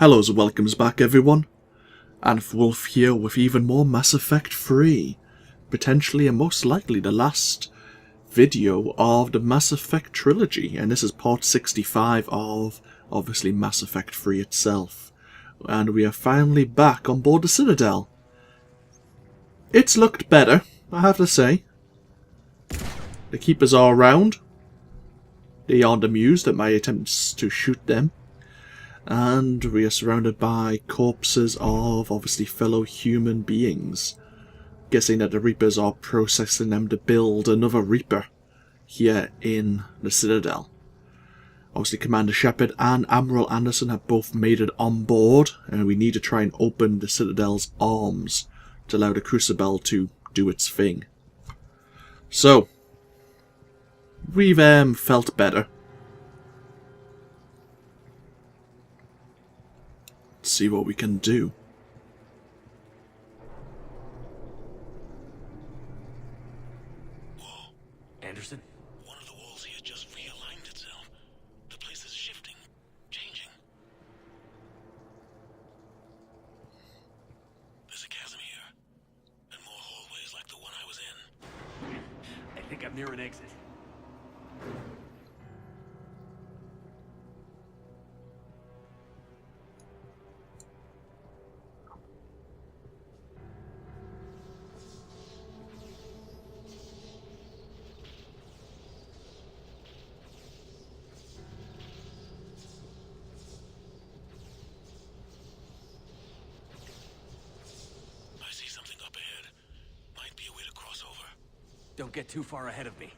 Hellos and welcomes back everyone. AnthWolf here with even more Mass Effect 3. Potentially and most likely the last video of the Mass Effect trilogy. And this is part 65 of, obviously, Mass Effect 3 itself. And we are finally back on board the Citadel. It's looked better, I have to say. The Keepers are around. They aren't amused at my attempts to shoot them. And we are surrounded by corpses of, obviously, fellow human beings. Guessing that the Reapers are processing them to build another Reaper here in the Citadel. Obviously, Commander Shepard and Admiral Anderson have both made it on board, and we need to try and open the Citadel's arms to allow the Crucible to do its thing. So, we've felt better. See what we can do. Whoa. Anderson? One of the walls here just realigned itself. The place is shifting, changing. There's a chasm here, and more hallways like the one I was in. I think I'm near an exit. Don't get too far ahead of me.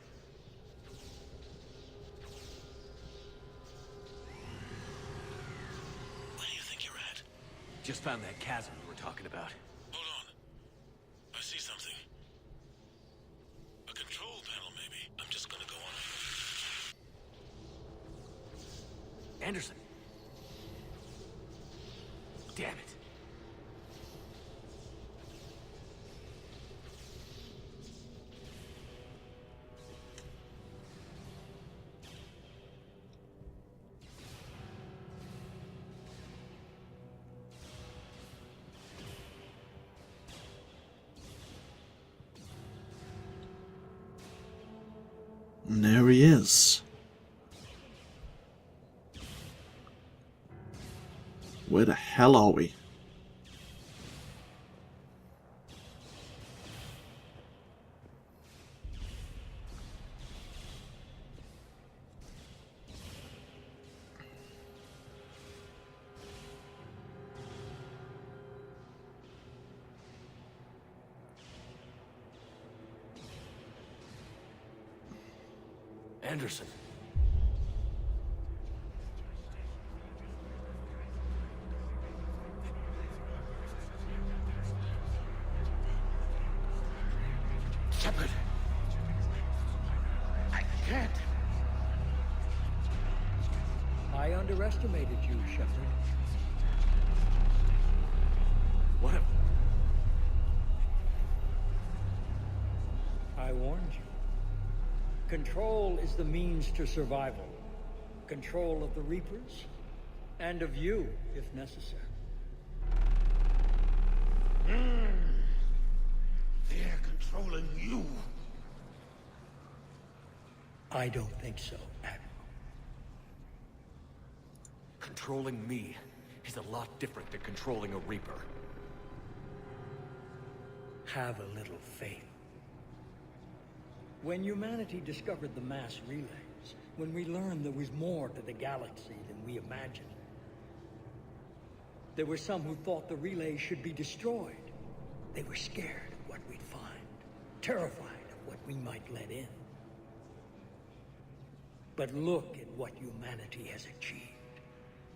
Where do you think you're at? Just found that chasm we were talking about. Hold on. I see something. A control panel, maybe. I'm just gonna go on. Anderson. Damn it. And there he is. Where the hell are we? Anderson. Shepard. I can't. I underestimated you, Shepard. What? I warned you. Control is the means to survival. Control of the Reapers, and of you, if necessary. They're controlling you. I don't think so, Admiral. Controlling me is a lot different than controlling a Reaper. Have a little faith. When humanity discovered the mass relays, when we learned there was more to the galaxy than we imagined, there were some who thought the relays should be destroyed. They were scared of what we'd find, terrified of what we might let in. But look at what humanity has achieved.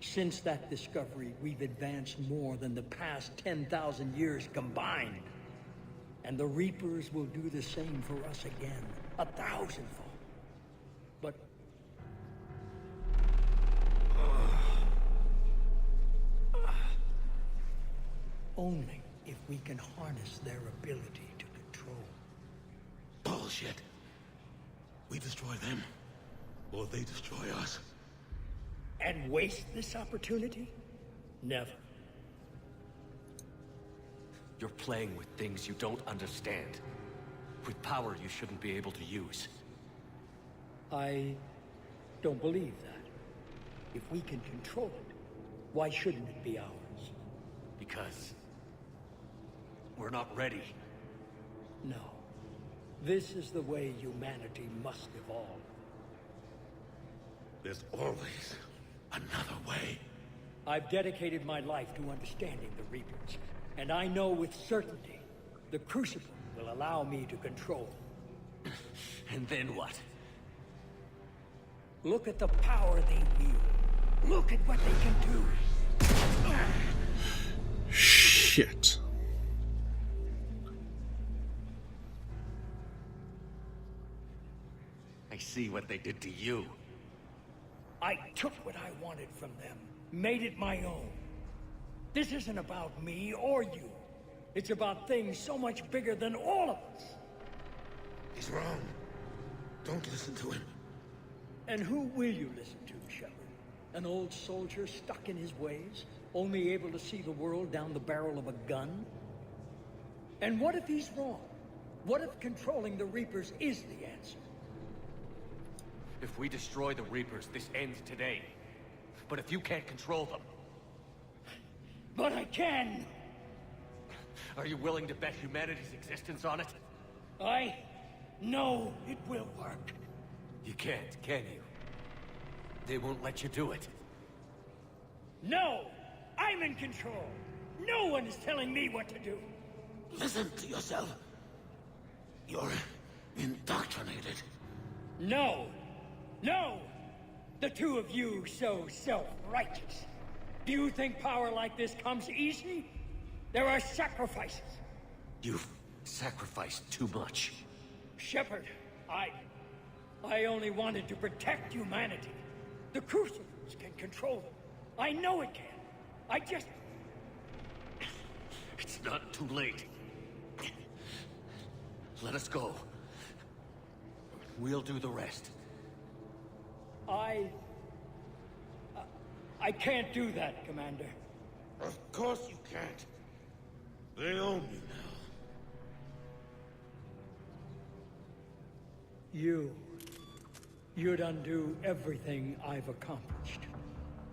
Since that discovery, we've advanced more than the past 10,000 years combined. And the Reapers will do the same for us again, 1,000-fold. But... only if we can harness their ability to control. Bullshit. We destroy them, or they destroy us. And waste this opportunity? Never. You're playing with things you don't understand. With power you shouldn't be able to use. I don't believe that. If we can control it, why shouldn't it be ours? Because we're not ready. No. This is the way humanity must evolve. There's always another way. I've dedicated my life to understanding the Reapers, and I know with certainty the Crucible will allow me to control them. And then what? Look at the power they wield. Look at what they can do. Shit. I see what they did to you. I took what I wanted from them, made it my own. This isn't about me or you. It's about things so much bigger than all of us. He's wrong. Don't listen to him. And who will you listen to, Shepard? An old soldier stuck in his ways, only able to see the world down the barrel of a gun? And what if he's wrong? What if controlling the Reapers is the answer? If we destroy the Reapers, this ends today. But if you can't control them... But I can! Are you willing to bet humanity's existence on it? I know it will work. You can't, can you? They won't let you do it. No! I'm in control! No one is telling me what to do! Listen to yourself. You're indoctrinated. No! No! The two of you so self-righteous. Do you think power like this comes easy? There are sacrifices. You've sacrificed too much. Shepard, I only wanted to protect humanity. The Crucibles can control them. I know it can. I just... It's not too late. Let us go. We'll do the rest. I can't do that, Commander. Of course you can't. They own you now. You'd undo everything I've accomplished.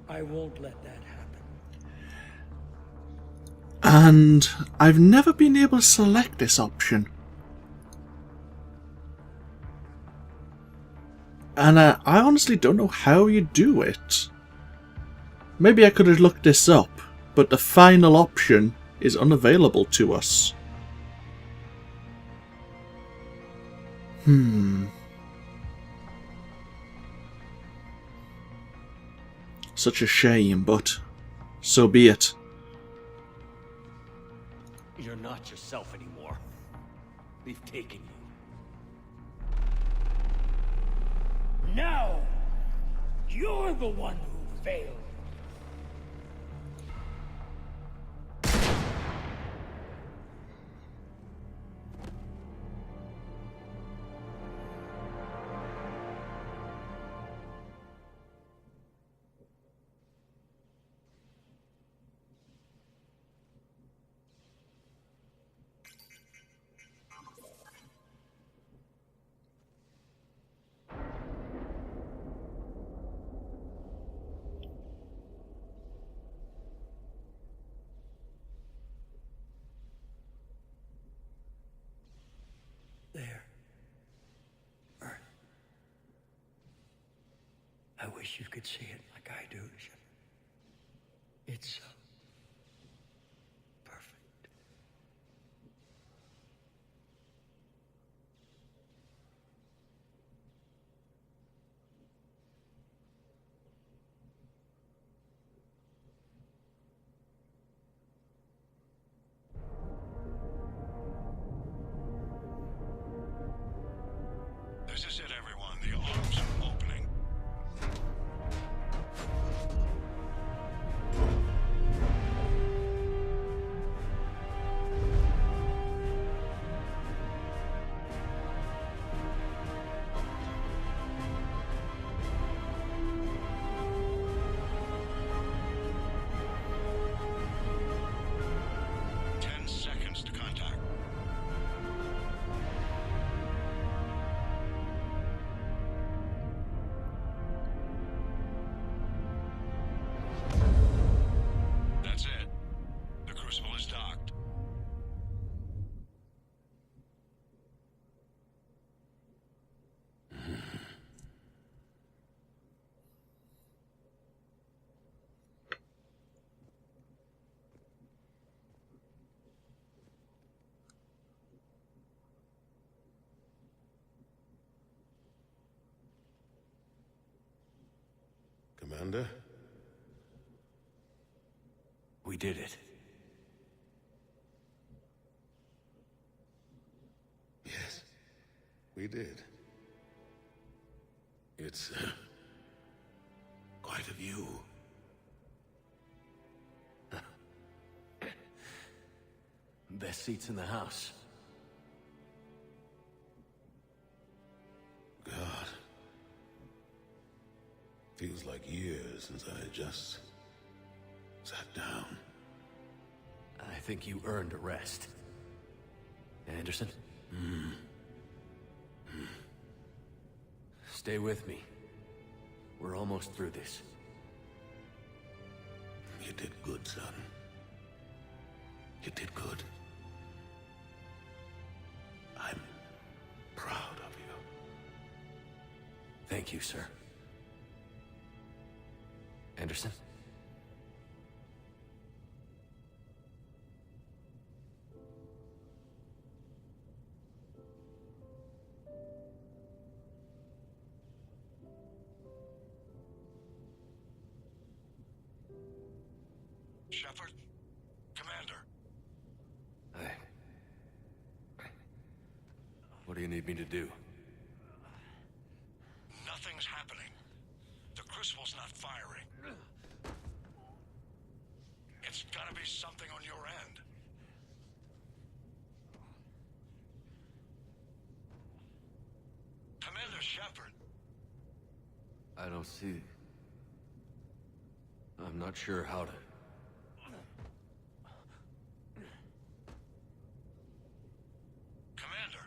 I won't let that happen. And I've never been able to select this option. And I honestly don't know how you do it. Maybe I could have looked this up, but the final option is unavailable to us. Such a shame, but so be it. You're not yourself anymore. We've taken you. Now, you're the one who failed. There. Earth. I wish you could see it like I do, Shepard. It's so perfect. This is it, everyone. The arms are opening. Commander? We did it. Yes, we did. It's quite a view. Best seats in the house. God. Feels like years since I just sat down. I think you earned a rest. Anderson? Stay with me. We're almost through this. You did good, son. You did good. I'm proud of you. Thank you, sir. Anderson? Shepard? Commander? What do you need me to do? Nothing's happening. The crucible's not firing. It's gotta be something on your end. Commander Shepard! I don't see... I'm not sure how to... Commander!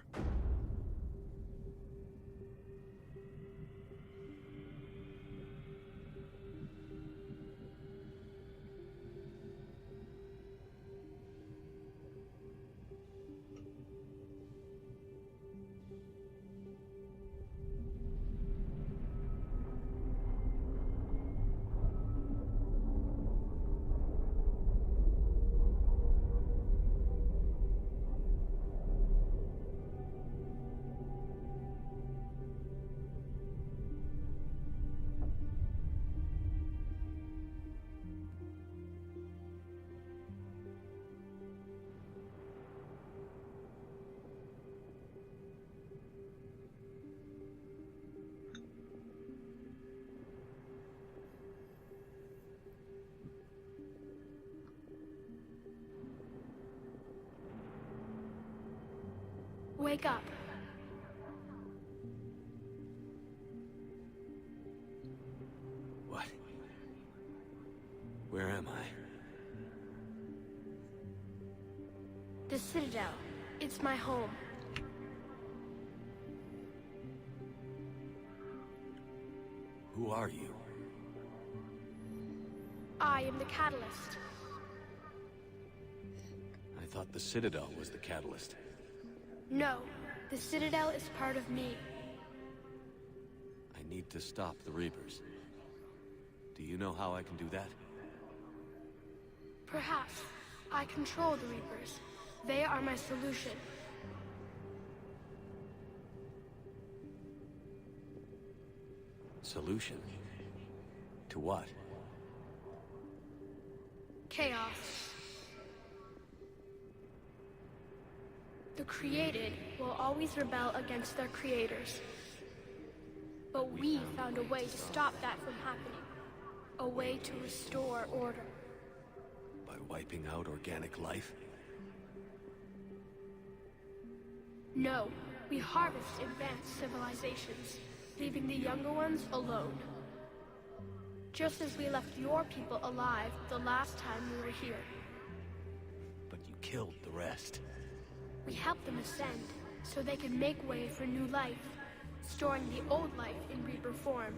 Wake up. What? Where am I? The Citadel. It's my home. Who are you? I am the catalyst. I thought the Citadel was the catalyst. No, the Citadel is part of me. I need to stop the Reapers. Do you know how I can do that? Perhaps. I control the Reapers. They are my solution. Solution? To what? Chaos. The created will always rebel against their creators. But we found a way to stop that from happening. A way to restore order. By wiping out organic life? No, we harvest advanced civilizations, leaving the younger ones alone. Just as we left your people alive the last time we were here. But you killed the rest. We helped them ascend, so they could make way for new life, storing the old life in Reaper form.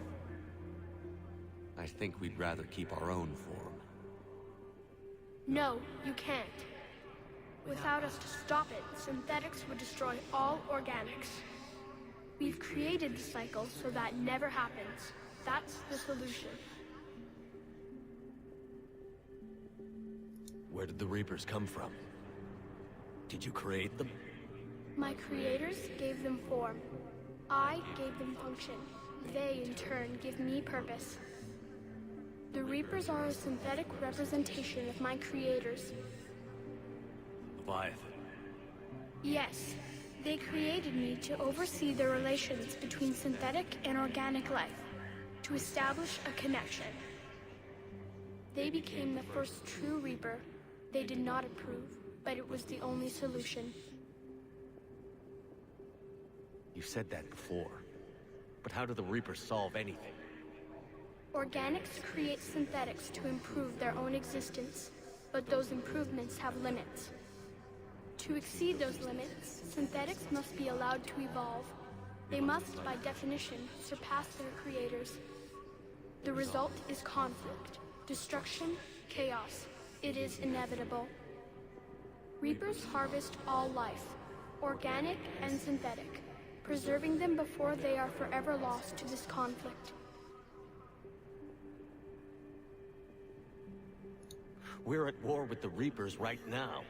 I think we'd rather keep our own form. No, you can't. Without us to stop it, synthetics would destroy all organics. We've created the cycle so that never happens. That's the solution. Where did the Reapers come from? Did you create them? My creators gave them form. I gave them function. They, in turn, give me purpose. The Reapers are a synthetic representation of my creators. Leviathan. Yes, they created me to oversee the relations between synthetic and organic life, to establish a connection. They became the first true Reaper. They did not approve, but it was the only solution. You said that before. But how do the Reapers solve anything? Organics create synthetics to improve their own existence, but those improvements have limits. To exceed those limits, synthetics must be allowed to evolve. They must, by definition, surpass their creators. The result is conflict, destruction, chaos. It is inevitable. Reapers harvest all life, organic and synthetic, preserving them before they are forever lost to this conflict. We're at war with the Reapers right now.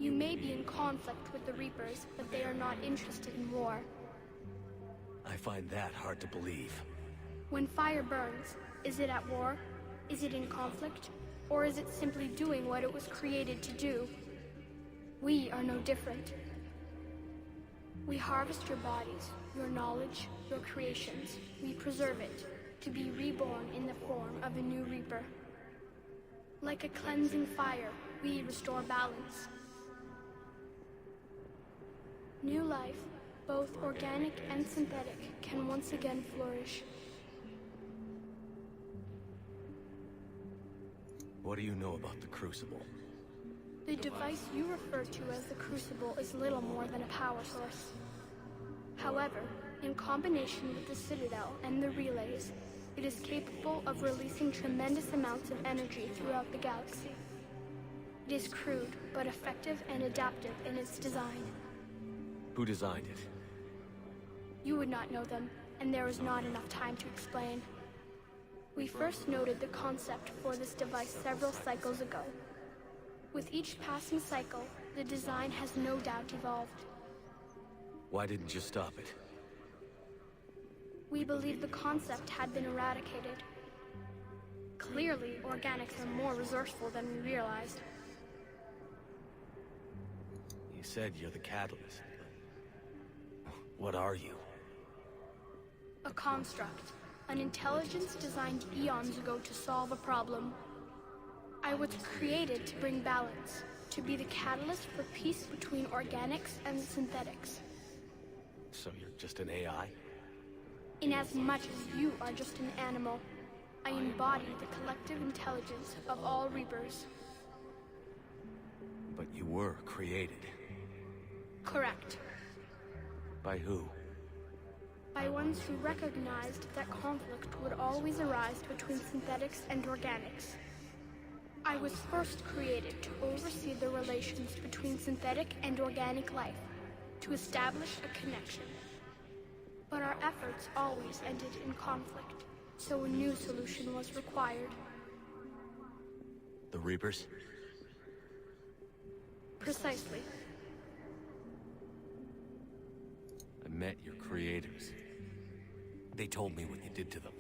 You may be in conflict with the Reapers, but they are not interested in war. I find that hard to believe. When fire burns, is it at war? Is it in conflict? Or is it simply doing what it was created to do? We are no different. We harvest your bodies, your knowledge, your creations. We preserve it, to be reborn in the form of a new Reaper. Like a cleansing fire, we restore balance. New life, both organic and synthetic, can once again flourish. What do you know about the Crucible? The device you refer to as the Crucible is little more than a power source. However, in combination with the Citadel and the relays, it is capable of releasing tremendous amounts of energy throughout the galaxy. It is crude, but effective and adaptive in its design. Who designed it? You would not know them, and there is not enough time to explain. We first noted the concept for this device several cycles ago. With each passing cycle, the design has no doubt evolved. Why didn't you stop it? We believed the concept had been eradicated. Clearly, organics are more resourceful than we realized. You said you're the catalyst. What are you? A construct, an intelligence designed eons ago to solve a problem. I was created to bring balance, to be the catalyst for peace between organics and synthetics. So you're just an AI? Inasmuch as you are just an animal, I embody the collective intelligence of all Reapers. But you were created. Correct. By who? By ones who recognized that conflict would always arise between synthetics and organics. I was first created to oversee the relations between synthetic and organic life, to establish a connection. But our efforts always ended in conflict, so a new solution was required. The Reapers? Precisely. I met your creators. They told me what you did to them.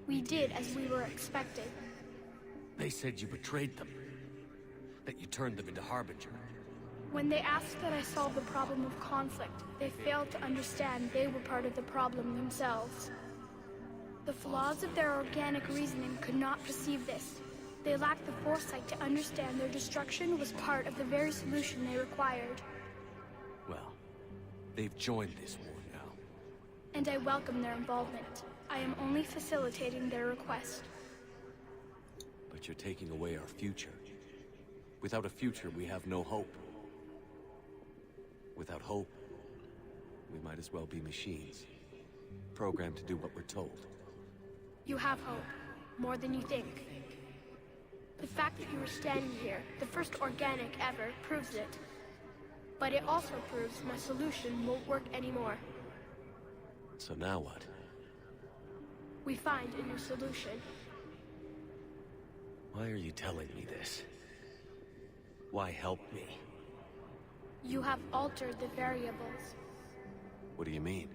We did as we were expected. They said you betrayed them. That you turned them into Harbinger. When they asked that I solve the problem of conflict, they failed to understand they were part of the problem themselves. The flaws of their organic reasoning could not perceive this. They lacked the foresight to understand their destruction was part of the very solution they required. Well, they've joined this war now. And I welcome their involvement. I am only facilitating their request. But you're taking away our future. Without a future, we have no hope. Without hope, we might as well be machines. Programmed to do what we're told. You have hope. More than you think. The fact that you are standing here, the first organic ever, proves it. But it also proves my solution won't work anymore. So now what? We find a new solution. Why are you telling me this? Why help me? You have altered the variables. What do you mean?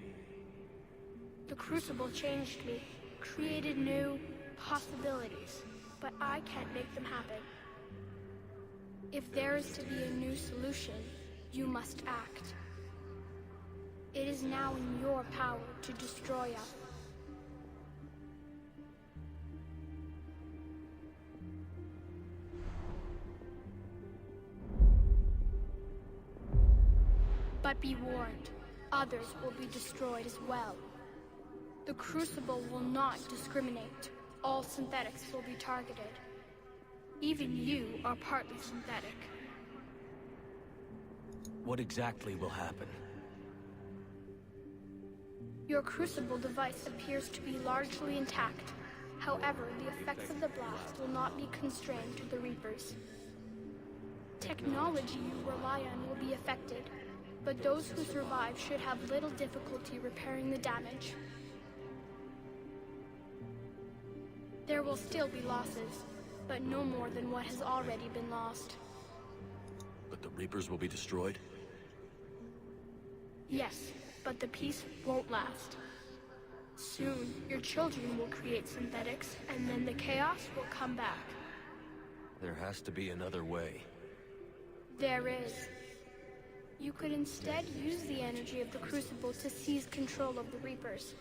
The Crucible changed me, created new, possibilities, but I can't make them happen. If there is to be a new solution, you must act. It is now in your power to destroy us. But be warned, others will be destroyed as well. The Crucible will not discriminate. All synthetics will be targeted. Even you are partly synthetic. What exactly will happen? Your Crucible device appears to be largely intact. However, the effects of the blast will not be constrained to the Reapers. Technology you rely on will be affected, but those who survive should have little difficulty repairing the damage. There will still be losses, but no more than what has already been lost. But the Reapers will be destroyed? Yes, but the peace won't last. Soon, your children will create synthetics, and then the chaos will come back. There has to be another way. There is. You could instead use the energy of the Crucible to seize control of the Reapers.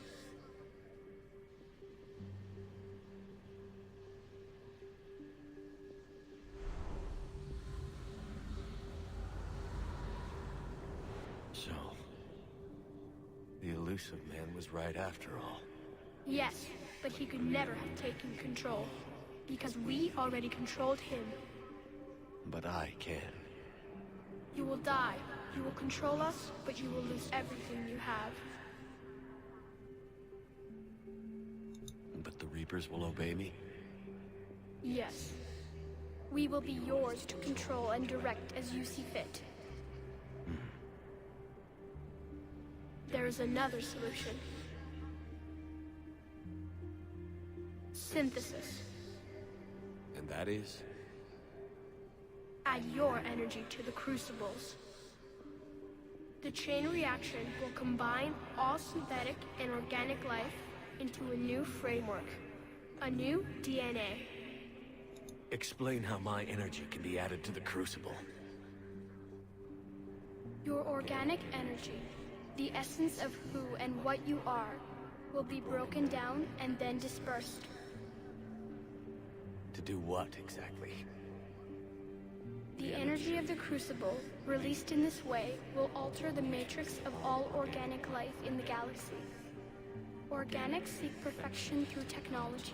So, the elusive man was right after all. Yes, but he could never have taken control, because we already controlled him. But I can. You will die. You will control us, but you will lose everything you have. But the Reapers will obey me? Yes. We will be yours to control and direct as you see fit. There is another solution. Synthesis. And that is? Add your energy to the Crucibles. The chain reaction will combine all synthetic and organic life into a new framework, a new DNA. Explain how my energy can be added to the Crucible. Your organic energy, the essence of who and what you are, will be broken down and then dispersed. To do what exactly? The energy of the Crucible, released in this way, will alter the matrix of all organic life in the galaxy. Organics seek perfection through technology.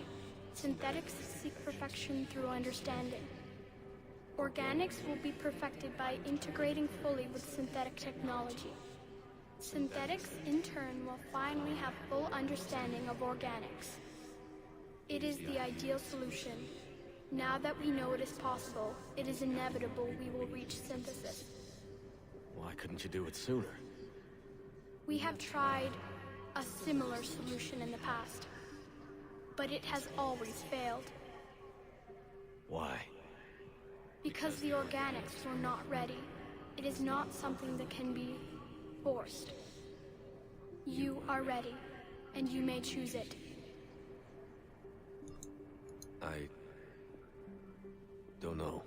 Synthetics seek perfection through understanding. Organics will be perfected by integrating fully with synthetic technology. Synthetics, in turn, will finally have full understanding of organics. It is the ideal solution. Now that we know it is possible, it is inevitable we will reach synthesis. Why couldn't you do it sooner? We have tried a similar solution in the past, but it has always failed. Why? Because the organics were not ready. It is not something that can be forced. You are ready, and you may choose it. I don't know.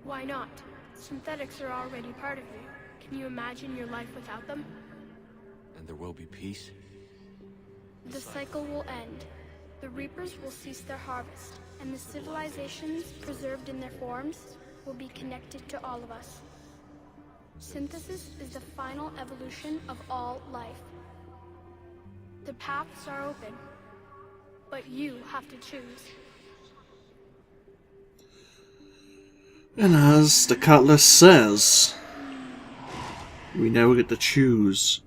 Why not? Synthetics are already part of you. Can you imagine your life without them? And there will be peace? The cycle will end. The Reapers will cease their harvest, and the civilizations preserved in their forms will be connected to all of us. Synthesis is the final evolution of all life. The paths are open, but you have to choose. And as the catalyst says, we now get to choose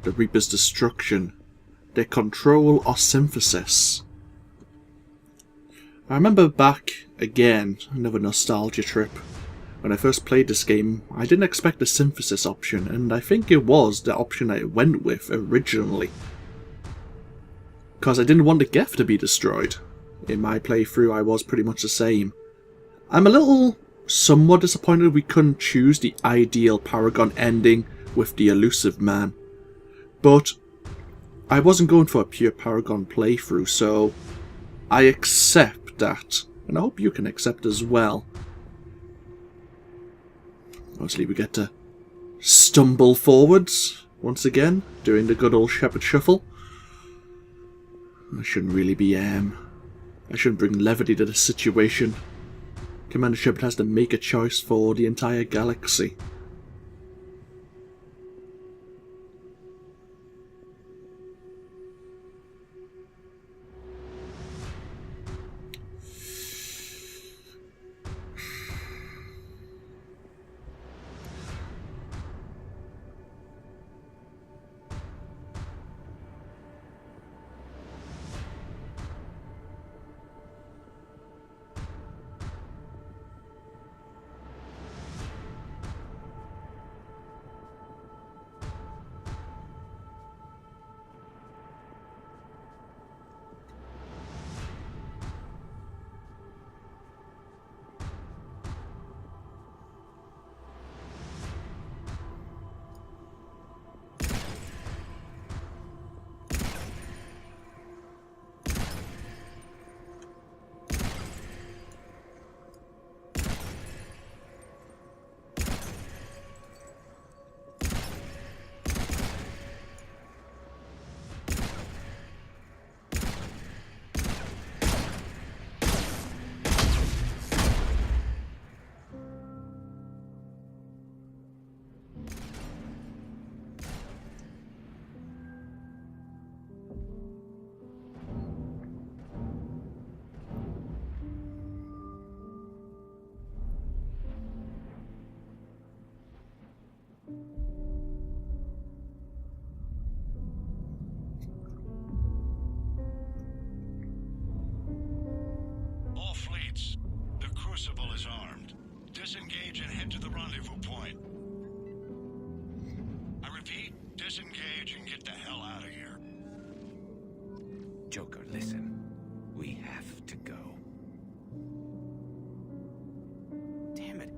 the Reaper's destruction, their control or synthesis. I remember back, again, another nostalgia trip, when I first played this game, I didn't expect the synthesis option, and I think it was the option I went with originally. Because I didn't want the Geth to be destroyed. In my playthrough, I was pretty much the same. I'm a little somewhat disappointed we couldn't choose the ideal Paragon ending with the elusive man. But I wasn't going for a pure Paragon playthrough, so I accept that. And I hope you can accept as well. Mostly we get to stumble forwards once again, doing the good old Shepard shuffle. I shouldn't really be, I shouldn't bring levity to the situation. Commander Shepard has to make a choice for the entire galaxy. All fleets, the Crucible is armed. Disengage and head to the rendezvous point. I repeat, disengage and get the hell out of here. Joker, listen. We have to go. Damn it.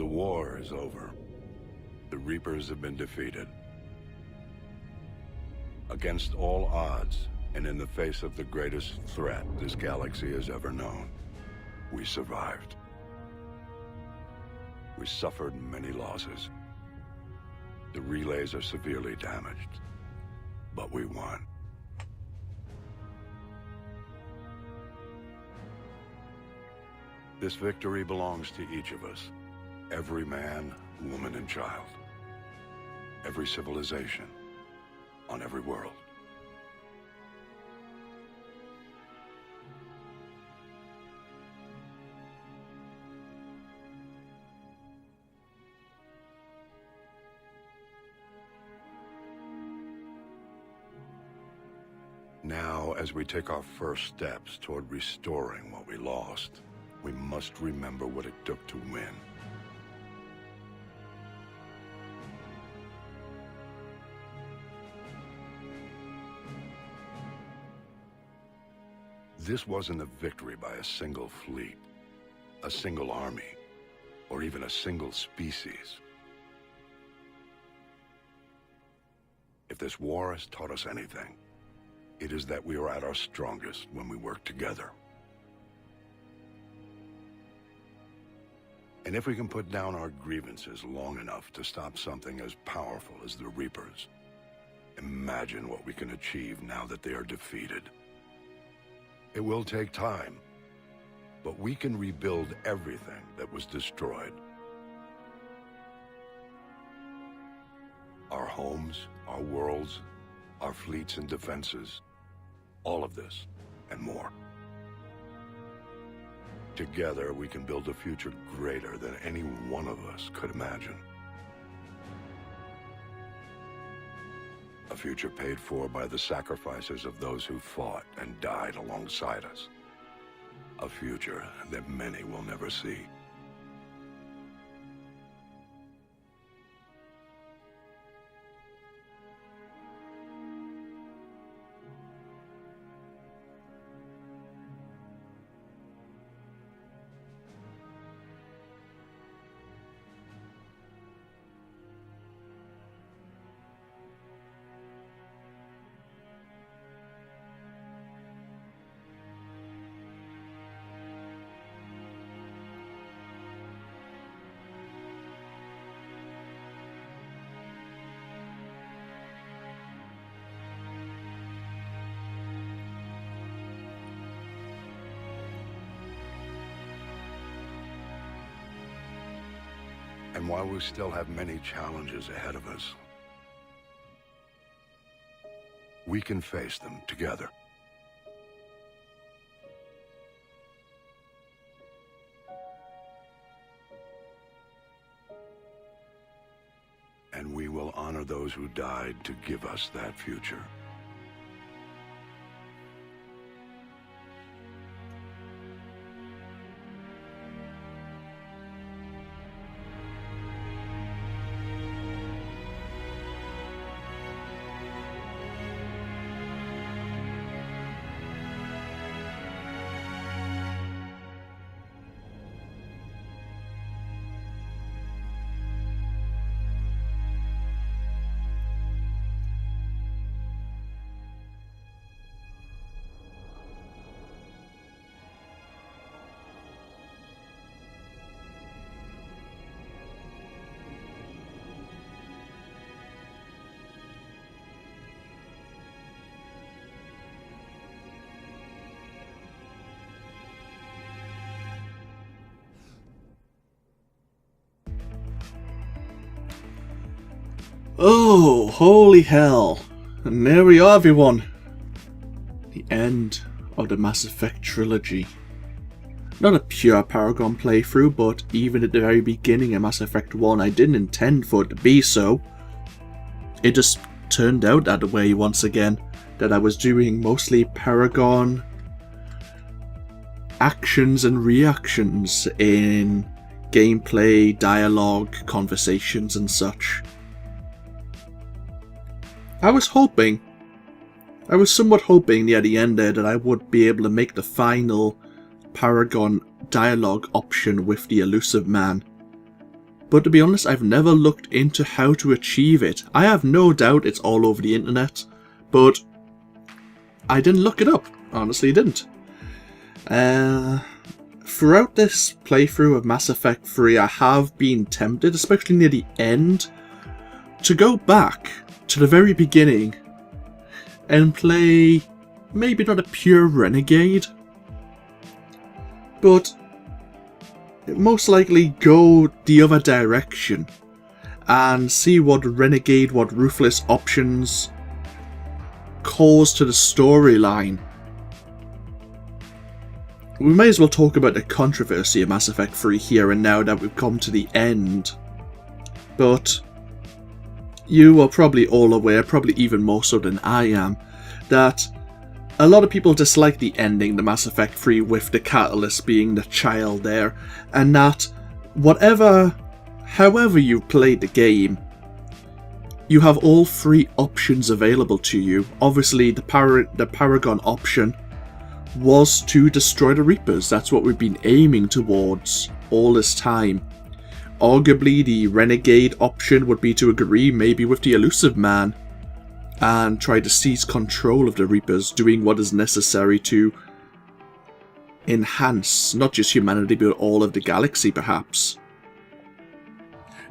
war is over. The Reapers have been defeated. Against all odds, and in the face of the greatest threat this galaxy has ever known, we survived. We suffered many losses. The relays are severely damaged, but we won. This victory belongs to each of us. Every man, woman, and child. Every civilization. On every world. Now, as we take our first steps toward restoring what we lost, we must remember what it took to win. This wasn't a victory by a single fleet, a single army, or even a single species. If this war has taught us anything, it is that we are at our strongest when we work together. And if we can put down our grievances long enough to stop something as powerful as the Reapers, imagine what we can achieve now that they are defeated. It will take time, but we can rebuild everything that was destroyed. Our homes, our worlds, our fleets and defenses, all of this and more. Together, we can build a future greater than any one of us could imagine. A future paid for by the sacrifices of those who fought and died alongside us. A future that many will never see. And while we still have many challenges ahead of us, we can face them together. And we will honor those who died to give us that future. Oh, holy hell. And there we are, everyone. The end of the Mass Effect trilogy. Not a pure Paragon playthrough, but even at the very beginning of Mass Effect 1, I didn't intend for it to be so. It just turned out that way once again, that I was doing mostly Paragon actions and reactions in gameplay, dialogue, conversations and such. I was somewhat hoping near the end there that I would be able to make the final Paragon dialogue option with the elusive man. but to be honest, I've never looked into how to achieve it. I have no doubt it's all over the internet, but I didn't look it up. Honestly, didn't. Throughout this playthrough of Mass Effect 3, I have been tempted, especially near the end, to go back to the very beginning and play maybe not a pure renegade, but most likely go the other direction and see what renegade, what ruthless options cause to the storyline. We may as well talk about the controversy of Mass Effect 3 here and now that we've come to the end. But you are probably all aware, probably even more so than I am, that a lot of people dislike the ending to Mass Effect 3 with the catalyst being the child there, and that however you played the game, you have all three options available to you. Obviously, the Paragon option was to destroy the Reapers. That's what we've been aiming towards all this time. Arguably, the Renegade option would be to agree maybe with the Elusive Man and try to seize control of the Reapers, doing what is necessary to enhance not just humanity but all of the galaxy perhaps.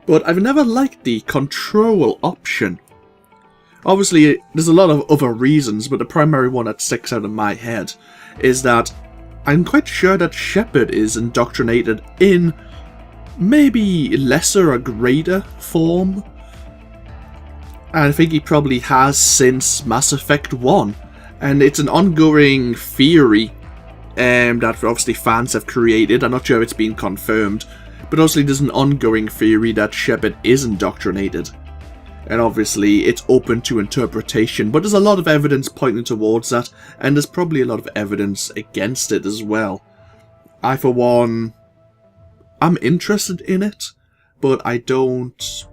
But I've never liked the control option. Obviously, there's a lot of other reasons, but the primary one that sticks out in my head is that I'm quite sure that Shepard is indoctrinated in maybe lesser or greater form. I think he probably has since Mass Effect 1. And it's an ongoing theory that obviously fans have created. I'm not sure if it's been confirmed. But obviously there's an ongoing theory that Shepard is indoctrinated. And obviously it's open to interpretation. But there's a lot of evidence pointing towards that. And there's probably a lot of evidence against it as well. I, for one, I'm interested in it. But I don't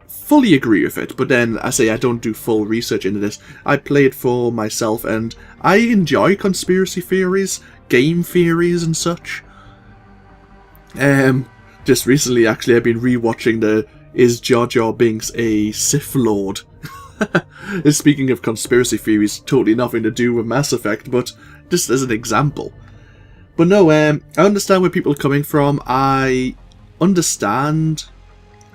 fully agree with it, but then I say I don't do full research into this. I play it for myself and I enjoy conspiracy theories, game theories and such. Just recently actually I've been rewatching the Is Jar Jar Binks a Sith Lord? Speaking of conspiracy theories, totally nothing to do with Mass Effect, but just as an example. But no, I understand where people are coming from. I understand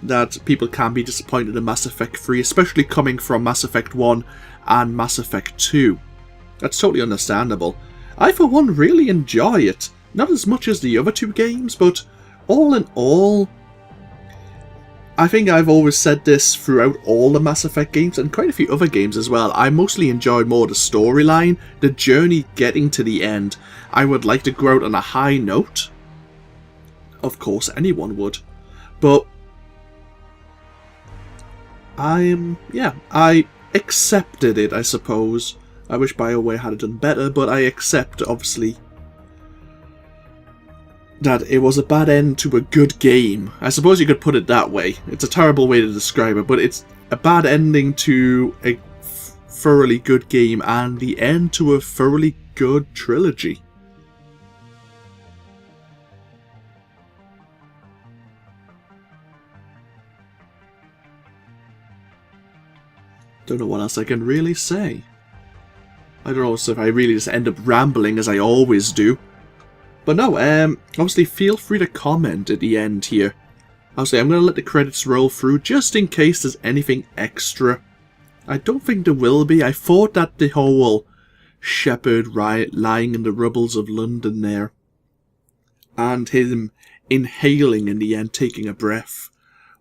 that people can be disappointed in Mass Effect 3, especially coming from Mass Effect 1 and Mass Effect 2. That's totally understandable. I, for one, really enjoy it. Not as much as the other two games, but all in all, I think I've always said this throughout all the Mass Effect games, and quite a few other games as well. I mostly enjoyed more the storyline, the journey getting to the end. I would like to go out on a high note. Of course, anyone would. But I accepted it, I suppose. I wish BioWare had done better, but I accept, obviously, that it was a bad end to a good game. I suppose you could put it that way. It's a terrible way to describe it, but it's a bad ending to a thoroughly good game and the end to a thoroughly good trilogy. Don't know what else I can really say. I don't know if I really just end up rambling as I always do. But no, obviously feel free to comment at the end here. Obviously I'm going to let the credits roll through just in case there's anything extra. I don't think there will be. I thought that the whole Shepard lying in the rubbles of London there, and him inhaling in the end, taking a breath,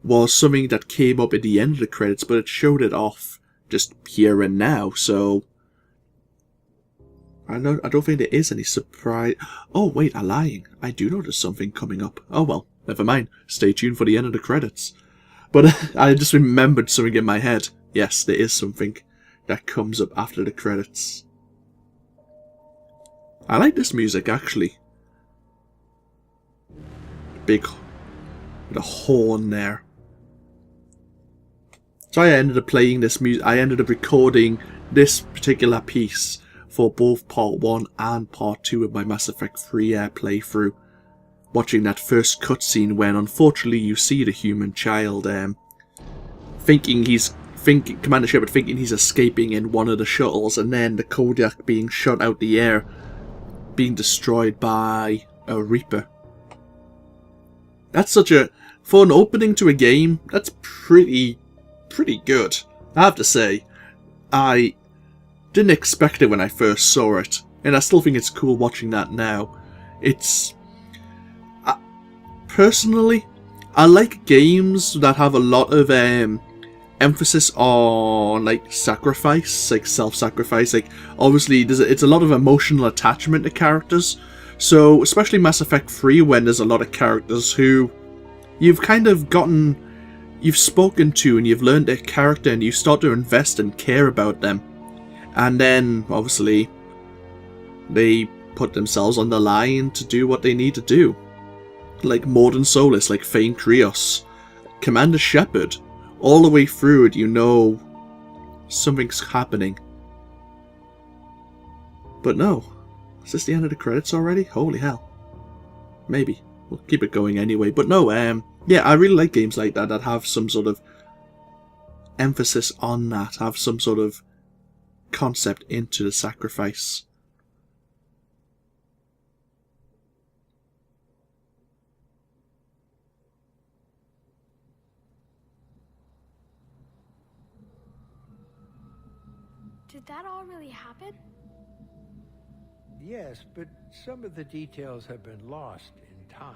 was something that came up at the end of the credits, but it showed it off just here and now, so I don't think there is any surprise. Oh wait, I'm lying. I do know there's something coming up. Oh well, never mind. Stay tuned for the end of the credits. But I just remembered something in my head. Yes, there is something that comes up after the credits. I like this music actually. Big, with a horn there. So I ended up playing this music. I ended up recording this particular piece for both part 1 and part 2 of my Mass Effect 3 playthrough, watching that first cutscene when unfortunately you see the human child Commander Shepard thinking he's escaping in one of the shuttles, and then the Kodiak being shot out the air, being destroyed by a Reaper. That's for an opening to a game, that's pretty good. I have to say, I didn't expect it when I first saw it, and I still think it's cool watching that now. Personally, I like games that have a lot of emphasis on like sacrifice, like self-sacrifice. Like obviously, it's a lot of emotional attachment to characters. So especially Mass Effect 3, when there's a lot of characters who you've spoken to and you've learned their character and you start to invest and care about them, and then obviously they put themselves on the line to do what they need to do. Like Mordin Solus, like Thane Krios, Commander Shepard. All the way through it, you know something's happening. But no. Is this the end of the credits already? Holy hell. Maybe. We'll keep it going anyway. But no, yeah, I really like games like that have some sort of emphasis on that, have some sort of concept into the sacrifice. Did that all really happen? Yes, but some of the details have been lost in time.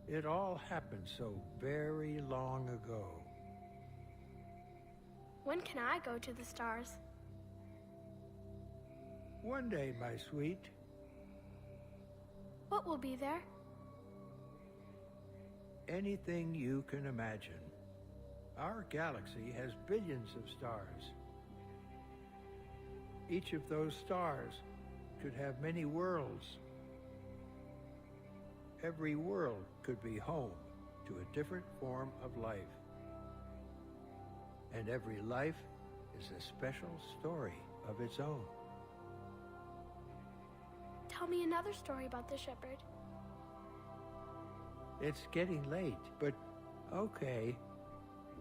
It all happened so very long ago. When can I go to the stars? One day, my sweet. What will be there? Anything you can imagine. Our galaxy has billions of stars. Each of those stars could have many worlds. Every world could be home to a different form of life. And every life is a special story of its own. Tell me another story about the Shepherd. It's getting late, but okay.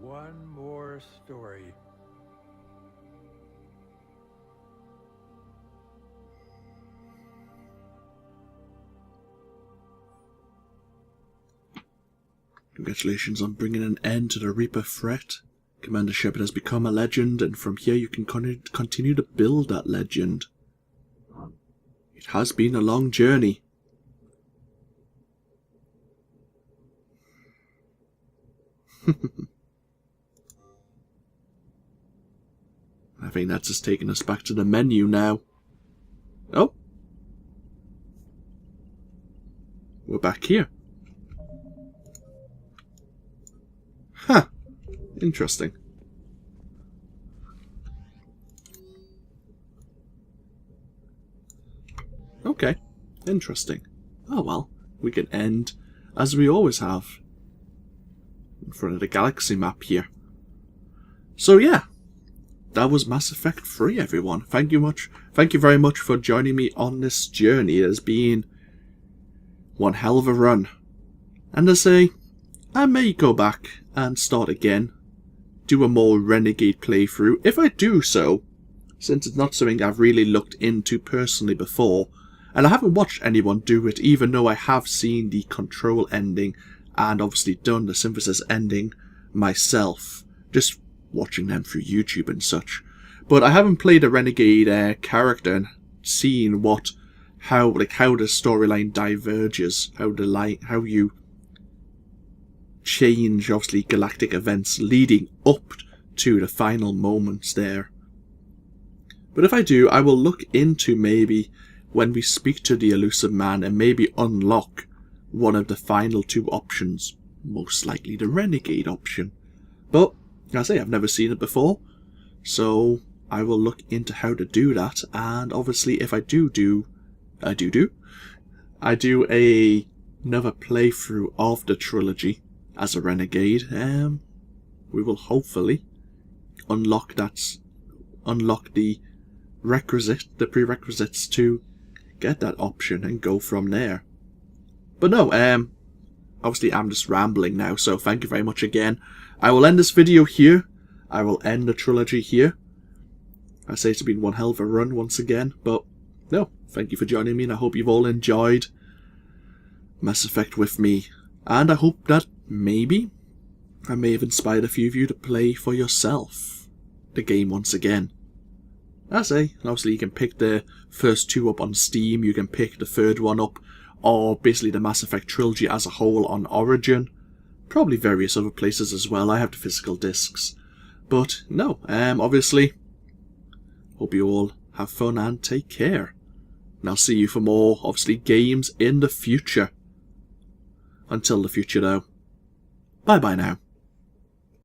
One more story. Congratulations on bringing an end to the Reaper threat. Commander Shepard has become a legend, and from here you can continue to build that legend. It has been a long journey. I think that's just taking us back to the menu now. Oh. We're back here. Huh. Interesting. Okay. Interesting. Oh well. We can end as we always have. In front of the galaxy map here. So yeah. That was Mass Effect 3, everyone. Thank you very much for joining me on this journey. It has been one hell of a run. And I say, I may go back and start again. Do a more Renegade playthrough. If I do so, since it's not something I've really looked into personally before, and I haven't watched anyone do it, even though I have seen the Control ending and obviously done the Synthesis ending myself, just watching them through YouTube and such. But I haven't played a Renegade character and seen how the storyline diverges, how you change obviously galactic events leading up to the final moments there. But if I do, I will look into maybe when we speak to the elusive man and maybe unlock one of the final two options, most likely the Renegade option. But as I say, I've never seen it before, so I will look into how to do that. And obviously, if I do another playthrough of the trilogy as a Renegade, we will hopefully unlock the prerequisites to get that option and go from there. But no, obviously I'm just rambling now, so thank you very much again. I will end this video here. I will end the trilogy here. I say it's been one hell of a run once again, but no, thank you for joining me, and I hope you've all enjoyed Mass Effect with me. And I hope that maybe I may have inspired a few of you to play for yourself the game once again. I say, obviously you can pick the first 2 up on Steam, you can pick the 3rd one up, or basically the Mass Effect trilogy as a whole on Origin. Probably various other places as well. I have the physical discs. But no, obviously, hope you all have fun and take care. And I'll see you for more, obviously, games in the future. Until the future though, bye bye now.